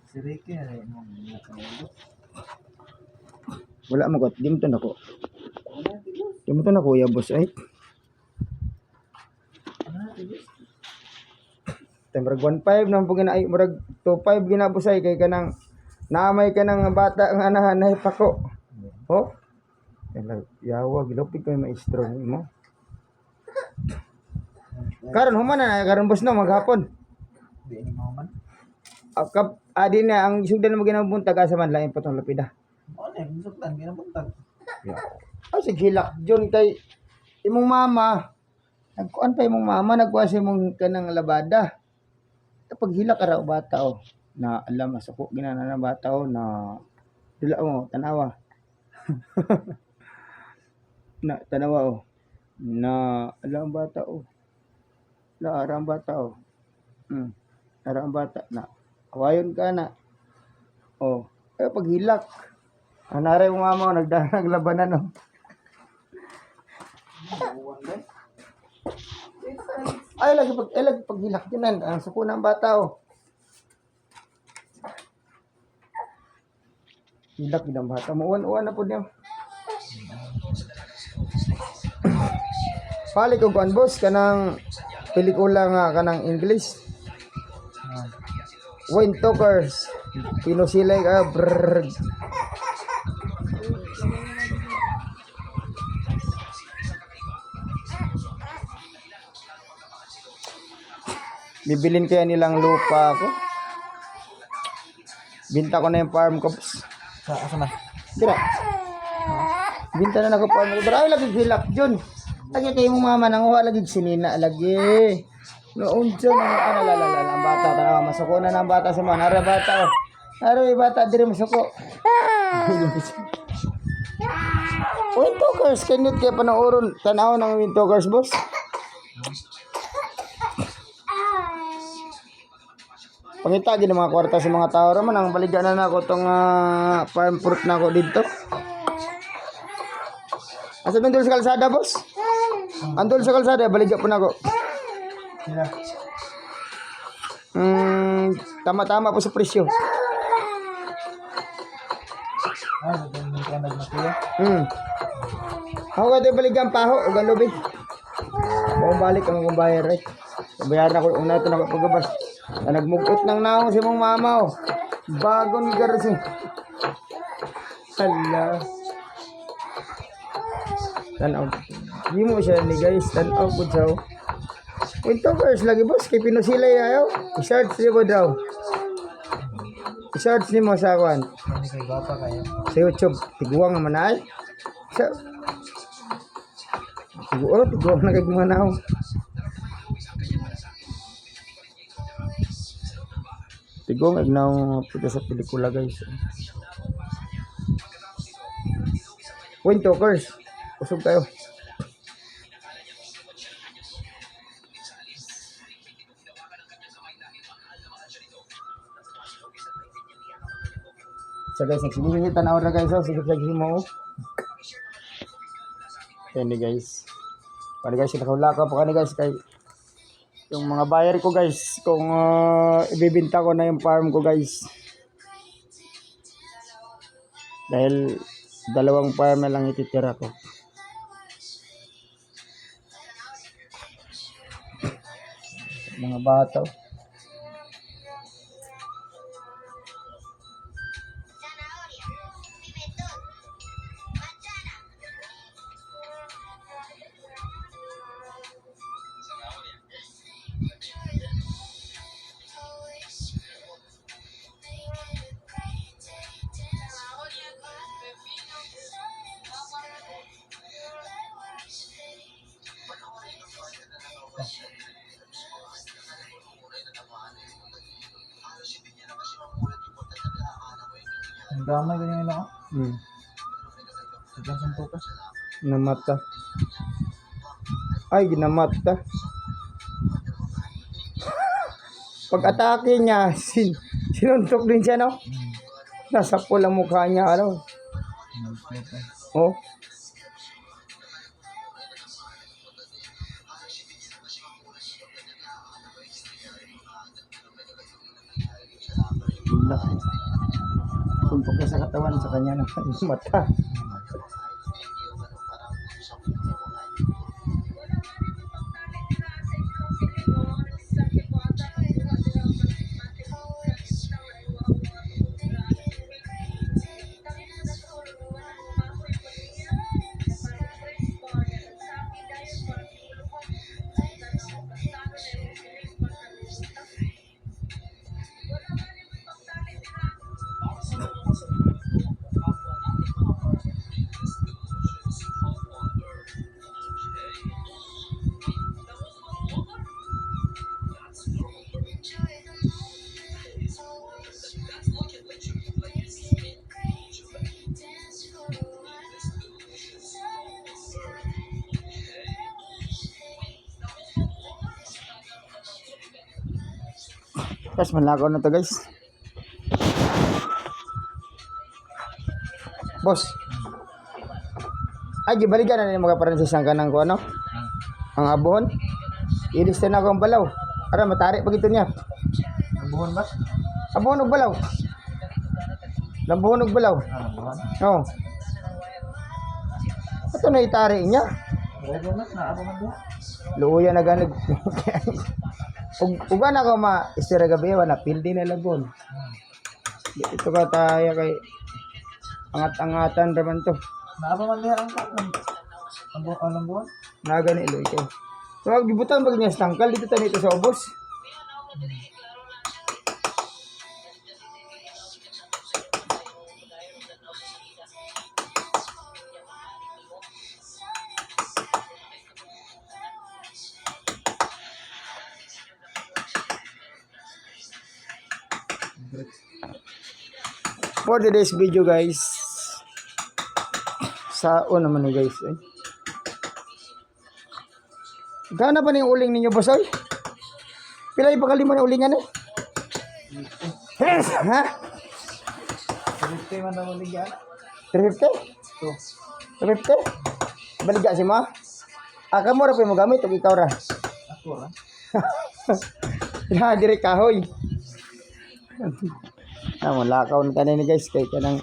Si Ricky ay mo nakaulo. Wala mo ko, di mo to na ko. Di mo to na kuya boss ay. Murag 1.5 nang pugina ay murag 2.5 ginabusay kay kanang naamay ka ng bata nga nahanay pa ko. Oh. Yawa gilupig ko yung maestro mo. Karon human na karon boss no maghapon. Di ni mo man. Akap adi na ang sugdan mo ginabuntag asa man lain potong lapida. Ano eh, suktan ginabuntag. Ay sige hilak John kay imong mama. Nagkuan pa imong mama nagkuha sa imong kanang labada. Kapag hilak ka raw bata oh, na alam masako ginana na bata oh na dila mo tanawa. Na tanawa oh. Na alam bata oh. La arang bata oh. Arang bata na. Kawayon ka na. Oh, pag hilak. Anare mo mama oh, naglabanan oh. Ay lagi pag hilak dinan ang suko ng bata oh. Hilak din ang bata mo uwan na po niya. Pali ko kuan boss kanang pelikula nga kanang English. Wind Talkers. Pinusilay ka brrr. Bibilin kaya nilang lupa ako. Binta ko na yung farm ko. Sa asa na? Dira. Binta na ako farm ko. Ay lagi hilak John. Lagi kayo mong mama nang wala lagi sinina lagi. Noon dyan ang lalala ang bata tanawa masuko na ng bata sa man. Ara bata oh. Ara bata diri masuko. Wind Talkers kanit kay panooron tanaw ng Wind Talkers boss. Pangita gid mga kwarta sa mga tao ra man ang baligyan na nako tong farm fruit nako didto. Asa man dul sa kalsada boss? Andol sa kalsada baligya po nako. Sila. Tama-tama po sa presyo. Ah, daghan ka nagmatiya. Ako kada baligyan paho ug lubi. Mo balik ang kong bayar right. Bayaran ako una ito na pagabas. Nagmugot ng naong si mong mama oh. Bagon garsi. Hala. Tanaw. Di mo siya ni guys. Tanaw po siya oh. Wind Talkers lagi boss. Kay pinusilay ayaw. I-search niyo mo daw. I-search niyo mo sa kwan. Hindi kay bata kayo. Sa YouTube. Tiguang naman ay. Sa... Tiguang na kay kumanaw. Tigong ignaw puta sa pelikula guys. Wind Talkers. Usog tayo. So guys, nagsibigin tanaw na guys. Sige lagi mo. Yan guys. Para guys, nakahula ka pa guys kay yung mga buyer ko guys kung ibibenta ko na yung farm ko guys dahil dalawang farm na lang ititira ko. Mga bata Ang damay ganyan nila ko. Sa Santokas. namata ay ginamata pag atake niya sinuntok din siya no. Nasa pulang mukha niya ano oh. Wala. Sumpok niya sa katawan, sa kanya ng mata. Guys, manlakaw na to guys. Boss. Ay, gibalikan na niya mga paransisang kanang ko ano? Ang abon. Ilista na akong balaw. Para matari pag ito niya. Lambuhon ba? Abon og balaw. Lambuhon og balaw. Lambuhon? Oo. Ito na itari niya. Redo na, naabo man diha. Luya na ganag. Ugan ako ma-istira gabi, wala, pildi na lagon. Ito ka tayo kay angat-angatan raman to. Naabo man diha ang lambuhon? Nagani ilo ito. So, gibutan ba niya sa tangkal, dito tayo ito sa ubos. For today's video guys, sao naman ni guys eh. Gana ba na yung uling ninyo boss oy? Pila yung pakalima na ulingan eh? Ha? 50 man daw uling yan. 350? 350? Baligya si mo? Ah, kamu ra pa mo gamit o ikaw ra? Ako ra. Ya, dire kahoy. Amo lakaw na tanin guys kay kanang